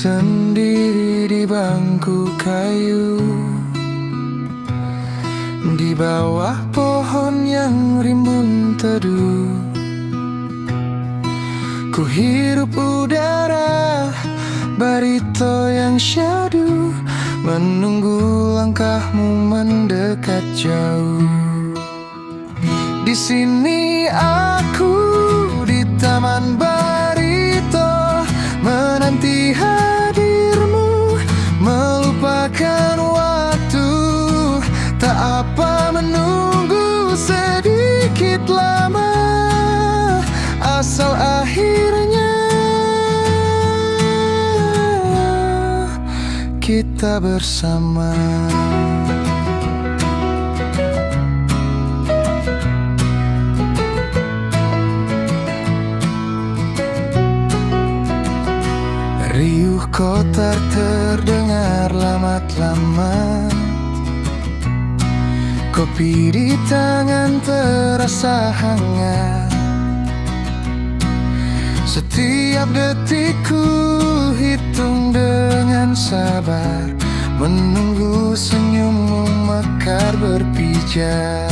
sendiri di bangku kayu, di bawah pohon yang rimbun teduh. Ku hirup udara barito yang syadu, menunggu langkahmu mendekat jauh. Di sini aku di Taman Barito, menanti hadirmu, melupakan waktu. Tak apa menunggu sedikit lama, asal akhirnya kita bersama. Riuh kota terdengar lamat-lamat, kopi di tangan terasa hangat. Setiap detikku hitung dengan sabar, menunggu senyummu mekar berpijar.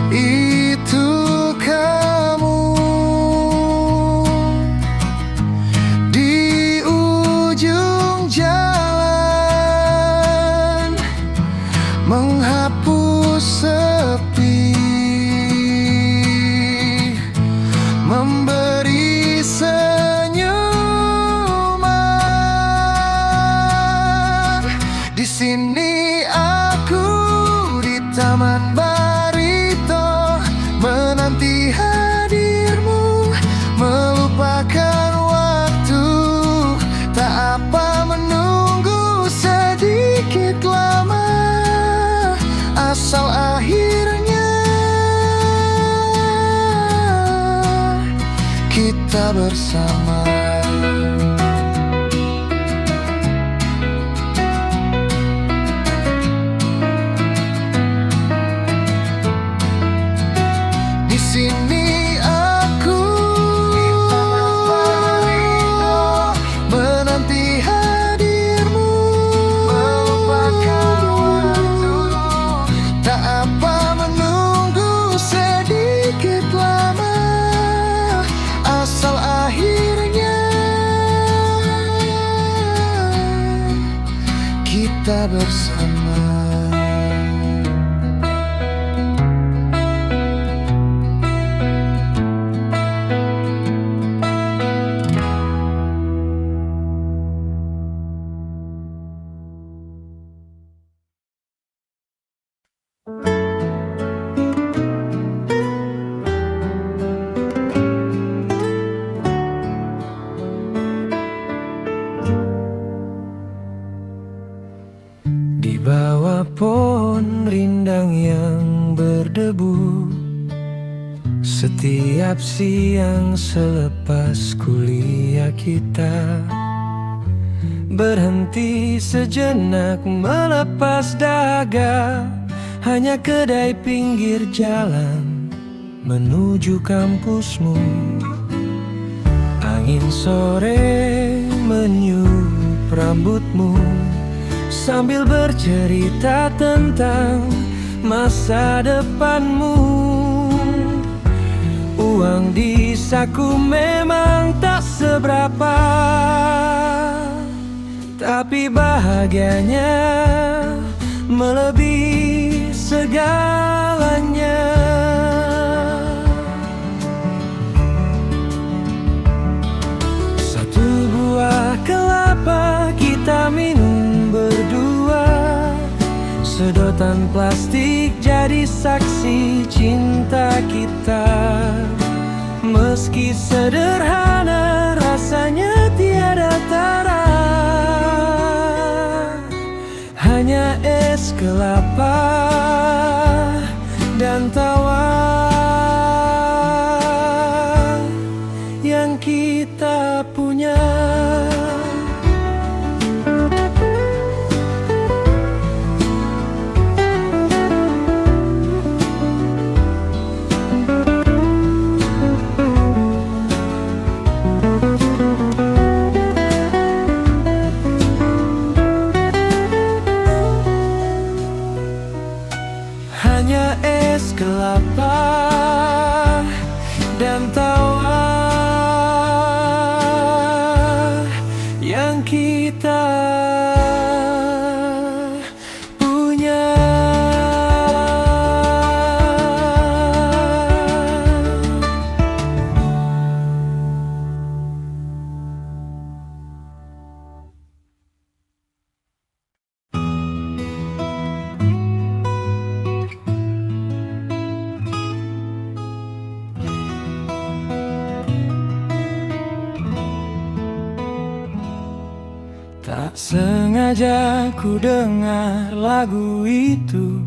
Itu kamu di ujung jalan, menghapus sepi, memberi senyuman. Di sini aku di Taman Barito, menanti hadirmu, melupakan waktu. Tak apa menunggu sedikit lama, asal akhirnya kita bersama. Di sini aku menanti hadirmu, melupakan waktu. Tak apa menunggu sedikit lama, asal akhirnya kita bersama. Di bawah pohon rindang yang berdebu, setiap siang selepas kuliah kita berhenti sejenak melepas dahaga. Hanya kedai pinggir jalan menuju kampusmu. Angin sore meniup rambutmu, sambil bercerita tentang masa depanmu. Uang di saku memang tak seberapa, tapi bahagianya melebihi segalanya. Satu buah kelapa kita minum berdua, sedotan plastik jadi saksi cinta kita. Meski sederhana rasanya tiada tara, hanya es kelapa dan tawa yang kita punya. kita punya. Tak sengaja ku dengar lagu itu,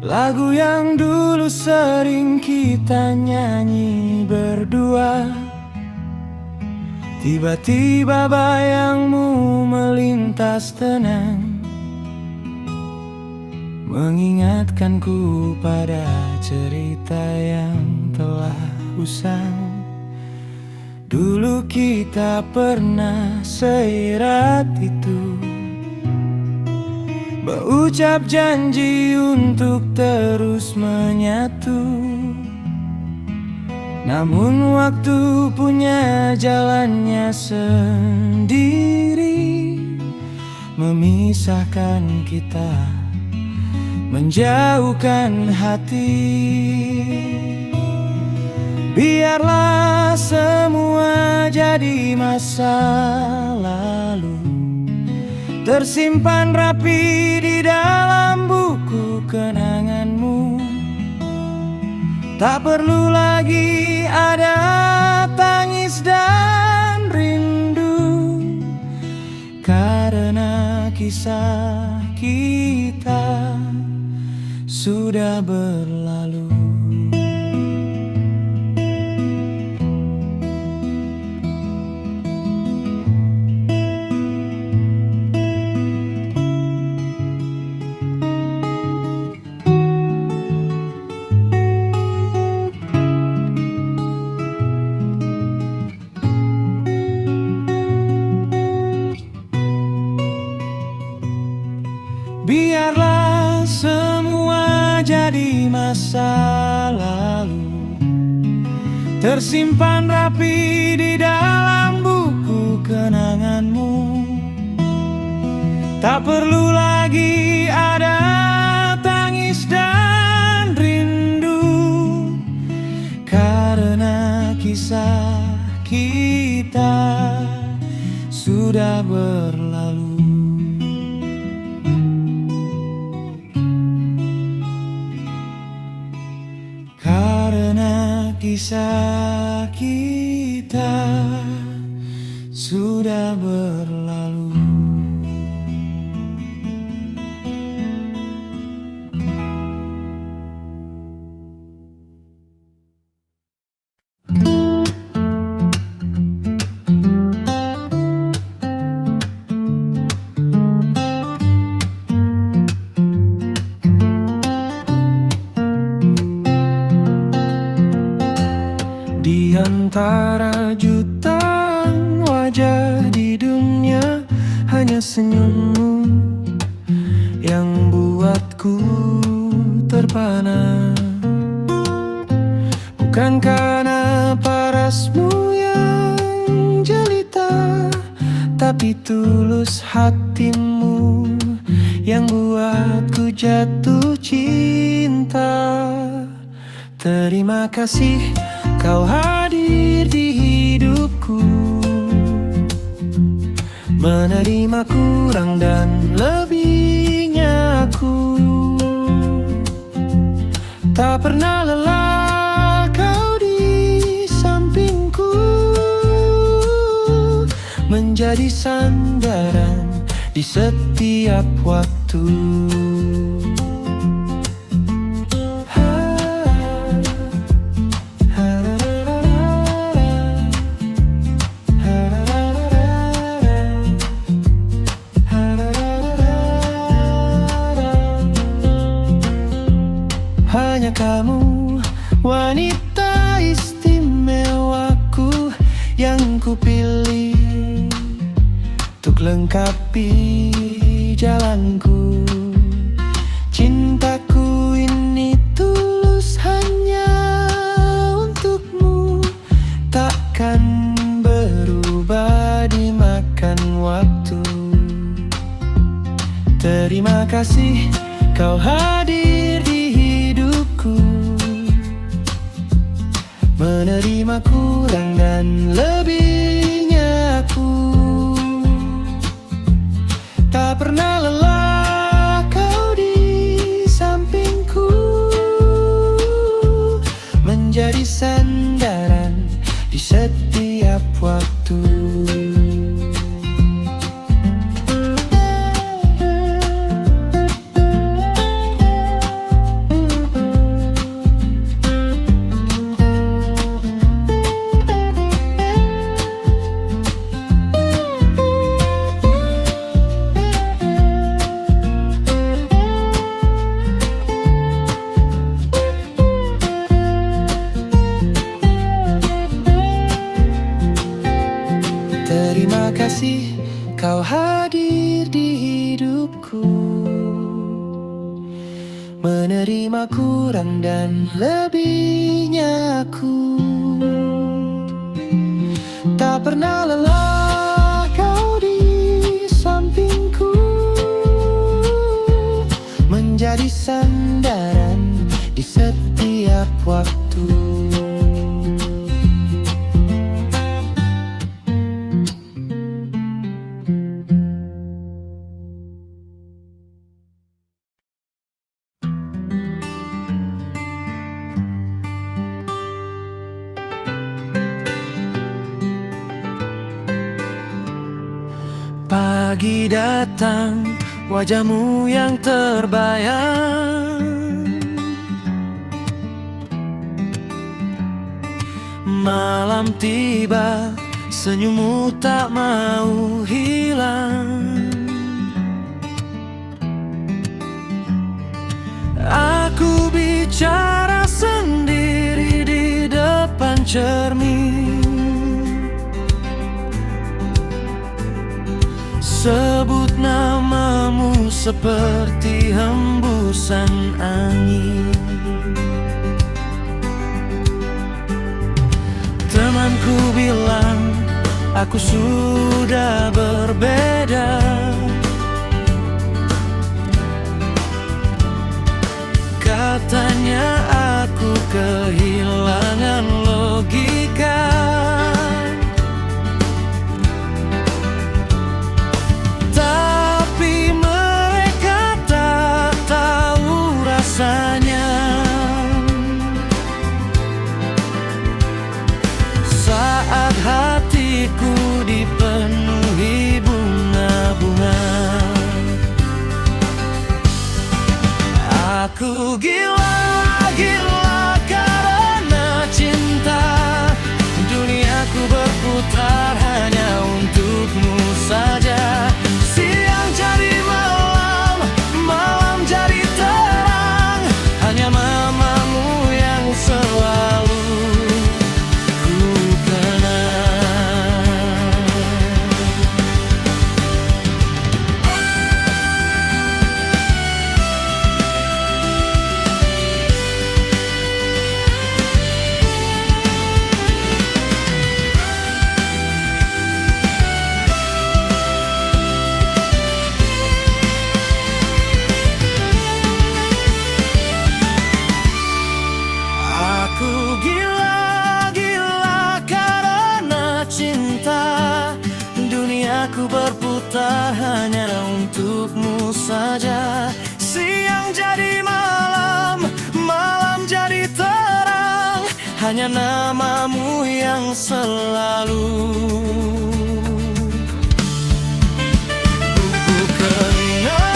lagu yang dulu sering kita nyanyi berdua. Tiba-tiba bayangmu melintas tenang, mengingatkanku pada cerita yang telah usang. Dulu kita pernah seirat itu, berucap janji untuk terus menyatu. Namun waktu punya jalannya sendiri, memisahkan kita, menjauhkan hati. Biarlah semua jadi masa lalu, tersimpan rapi di dalam buku kenanganmu. Tak perlu lagi ada tangis dan rindu, karena kisah kita sudah berlalu. Biarlah semua jadi masa lalu, tersimpan rapi di dalam buku kenanganmu. Tak perlu lagi ada tangis dan rindu, karena kisah kita sudah berlalu. Karena kisah kita sudah berlalu. Di antara jutaan wajah di dunia, hanya senyummu yang buatku terpana. Bukan karena parasmu yang jelita, tapi tulus hatimu yang buatku jatuh cinta. Terima kasih kau hadir di hidupku, menerima kurang dan lebihnya aku. Tak pernah lelah kau di sampingku, menjadi sandaran di setiap waktu. Hanya kamu, wanita istimewaku, yang kupilih untuk lengkapi jalanku. Cintaku ini tulus hanya untukmu, takkan berubah dimakan dan waktu. Terima kasih kau hadir di hidupku, menerima kurang dan lebihnya aku. Tak pernah lelah kau di sampingku, menjadi sandaran di setiap waktu. Terima kasih kau hadir di hidupku, menerima kurang dan lebihnya aku. Tak pernah lelah kau di sampingku, menjadi sandaran di setiap waktu. Pagi datang, wajahmu yang terbayang. Malam tiba, senyummu tak mau hilang. Aku bicara sendiri di depan cermin, sebut namamu seperti hembusan angin. Temanku bilang aku sudah berbeda, katanya aku kehilangan logika. Saat hatiku dipenuhi bunga-bunga, aku gila-gila karena cinta. Duniaku berputar hanya untukmu saja. Siang jadi malam, malam jadi terang. Hanya namamu yang selalu aku berputar hanya untukmu saja. Siang jadi malam, malam jadi terang. Hanya namamu yang selalu ku kenal.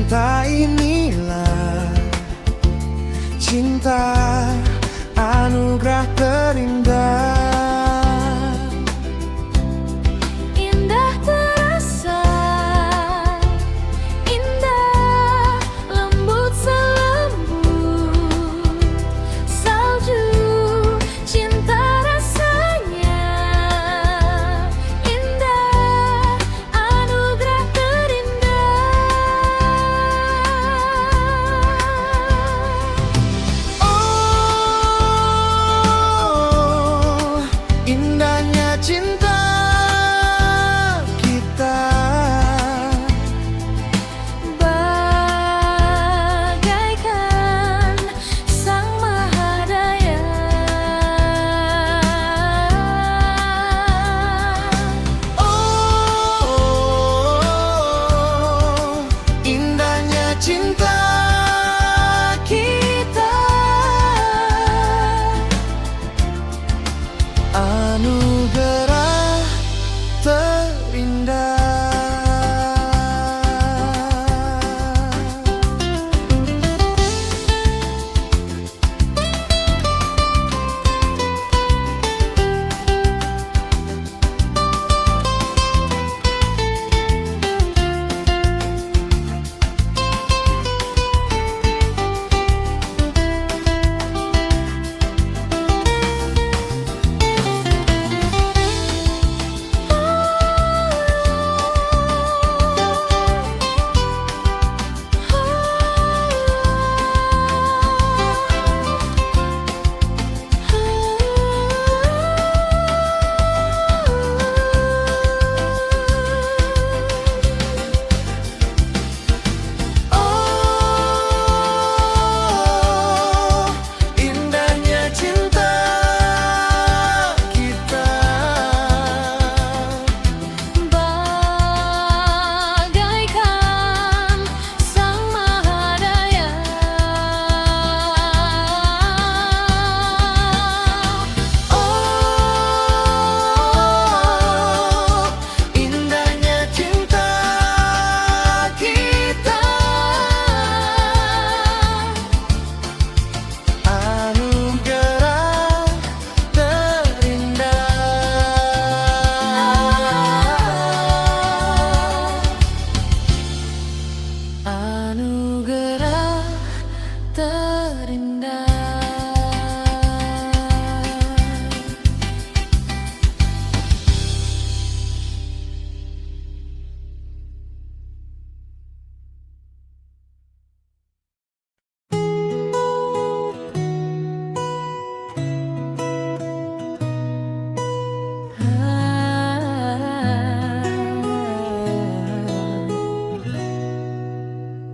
Cinta inilah cinta, anugerah terindah. Indah terasa, indah, lembut selembut salju. Cinta rasanya indah, anugerah terindah. Oh, indahnya cinta kita, Bagaikan Sang Mahadaya. oh, indahnya cinta kita, anugerah terindah. Oh, indahnya cinta kita, Bagaikan Sang Mahadaya. oh, indahnya cinta kita, anugerah terindah, anugerah terindah.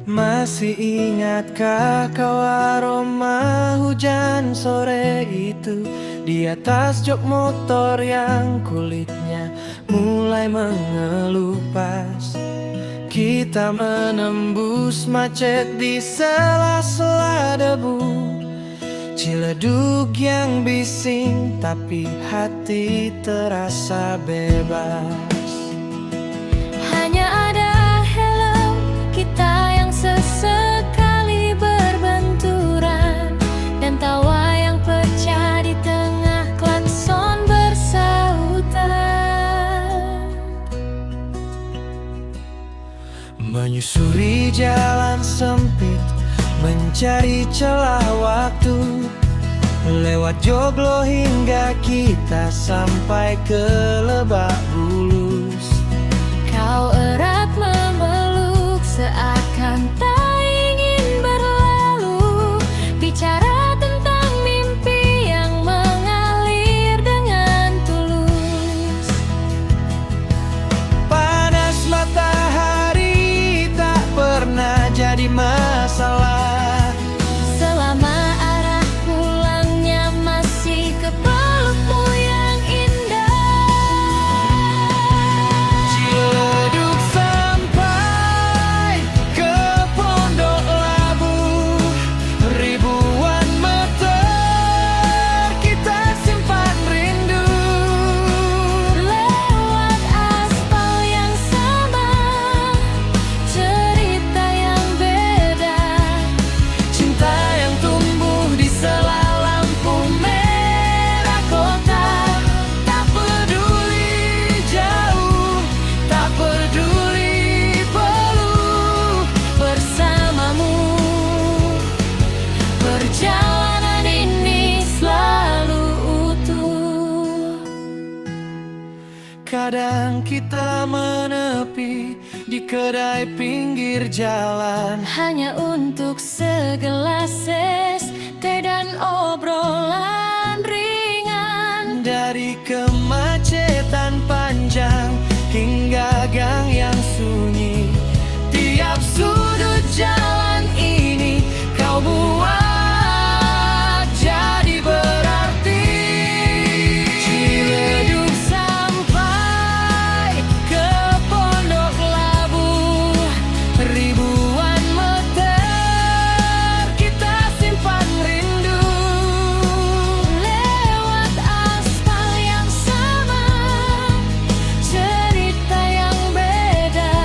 Masih ingatkah kau aroma hujan sore itu di atas jok motor yang kulitnya mulai mengelupas? Kita menembus macet di sela-sela debu, ciledug yang bising tapi hati terasa bebas. Hanya ada helm kita yang sesekali berbenturan, dan tawa yang pecah di tengah klakson bersahutan. Menyusuri jalan sempit, mencari celah waktu, lewat joglo hingga kita sampai ke Lebak Bulus. Kau erat memeluk seakan tak ingin berlalu, bicara tentang mimpi yang mengalir dengan tulus. Panas matahari tak pernah jadi masalah Selama arah pulangnya masih ke pelukmu yang indah. Kadang kita menepi di kedai pinggir jalan, hanya untuk segelas es teh dan obrolan ringan. Dari kemacetan panjang hingga gang yang sunyi, tiap sudut jalan ini kau buat jadi berarti. Ciledug sampai ke Pondok Labu, ribuan meter kita simpan rindu. Lewat aspal yang sama, cerita yang beda,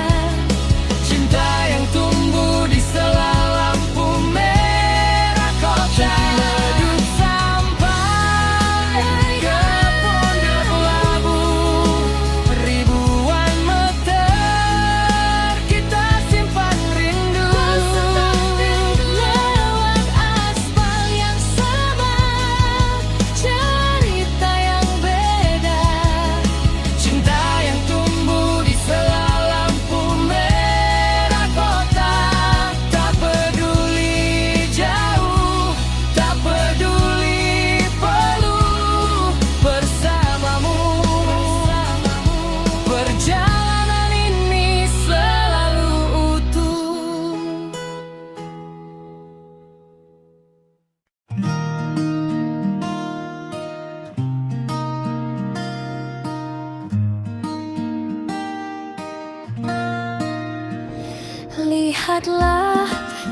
Cinta yang tumbuh di sela lampu merah kota. Ciledug sampai ke Pondok Labu, ribuan meter kita simpan rindu. lewat aspal yang sama, cerita yang beda. Cinta yang tumbuh di sela lampu merah kota. Tak peduli jauh, tak peduli peluh, bersamamu. Perjalanan ini selalu utuh. Lihatlah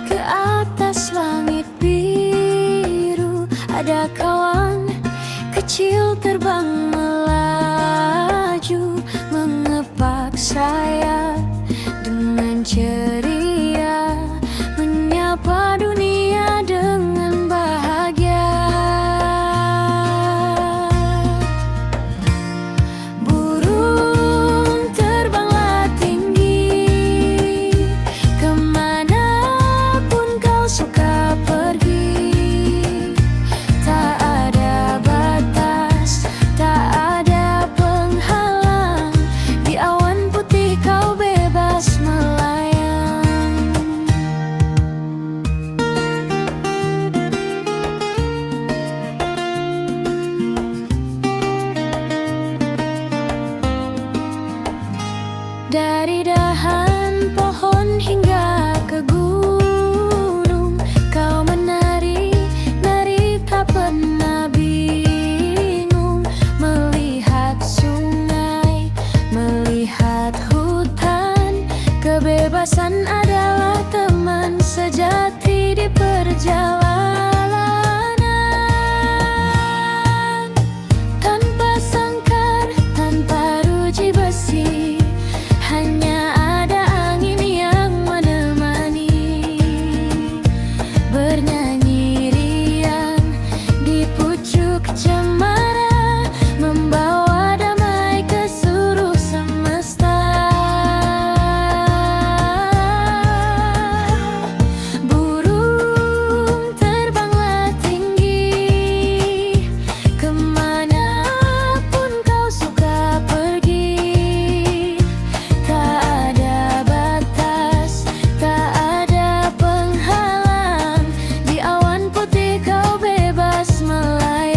ke atas langit biru, ada kawan kecil terbang melaju, mengepak sayap dengan ceria, menyapa dunia dengan bahagia. Burung terbanglah tinggi, kemanapun kau suka pergi. Tak ada batas, tak ada penghalang, di awan putih kau bebas melayang. Dari dahan pohon hingga ke gunung, kau menari, nari tak pernah bingung. Melihat sungai, melihat hutan, kebebasan adalah teman sejati di perjalanan. Tanpa sangkar, tanpa ruji besi, hanya ada angin yang menemani. Bernyanyi riang di pucuk cemara, membawa damai ke seluruh semesta. Burung terbanglah tinggi, kemanapun kau suka pergi. Tak ada batas, tak ada penghalang, di awan putih kau bebas melayang.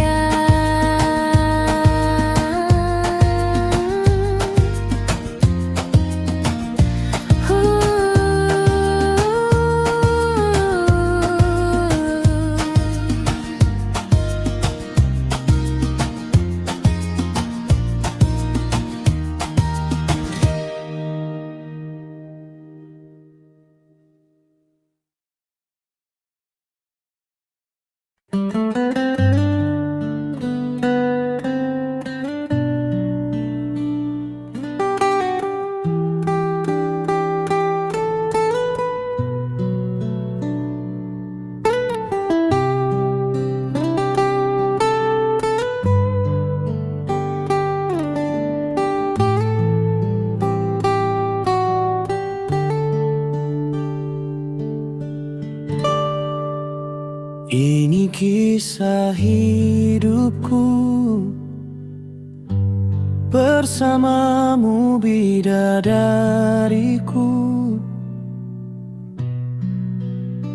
Ini kisah hidupku, bersamamu bidadariku.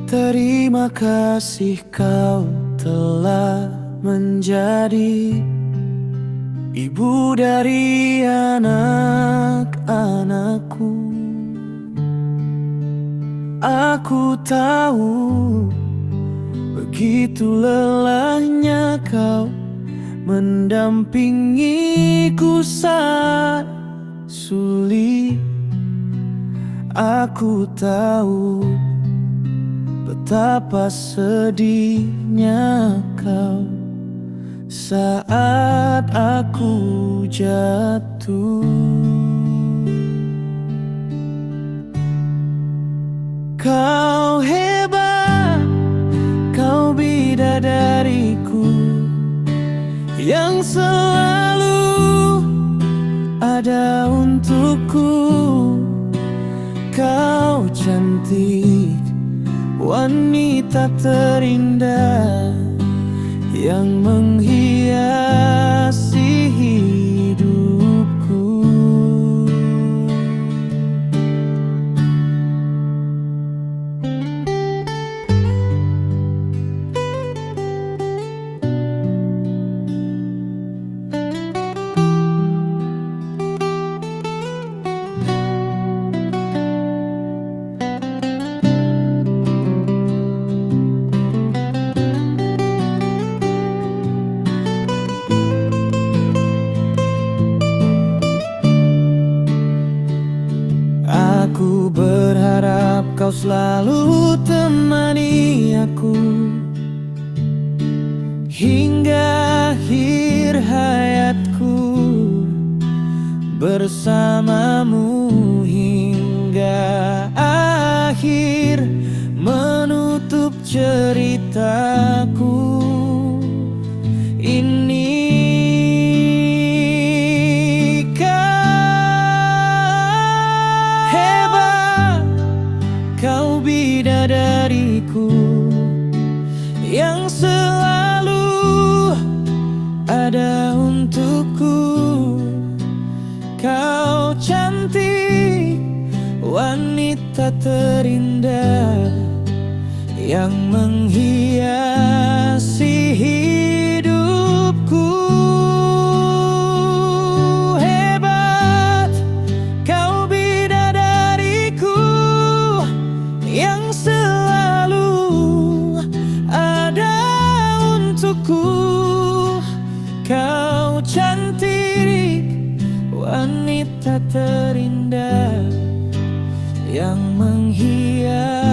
Terima kasih kau telah menjadi ibu dari anak-anakku. Aku tahu begitu lelahnya kau mendampingiku saat sulit. Aku tahu betapa sedihnya kau saat aku jatuh. Kau hebat, kau bidadariku yang selalu ada untukku. Kau cantik, wanita terindah yang menghiasi hidupku. Aku berharap kau selalu temani aku hingga akhir hayatku, bersamamu hingga akhir menutup ceritaku ini. Kau bidadariku yang selalu ada untukku. Kau cantik, wanita terindah yang menghiasi hidupku. Hebat, kau bidadariku yang selalu ada untukku. Kau cantik, wanita terindah yang menghiasi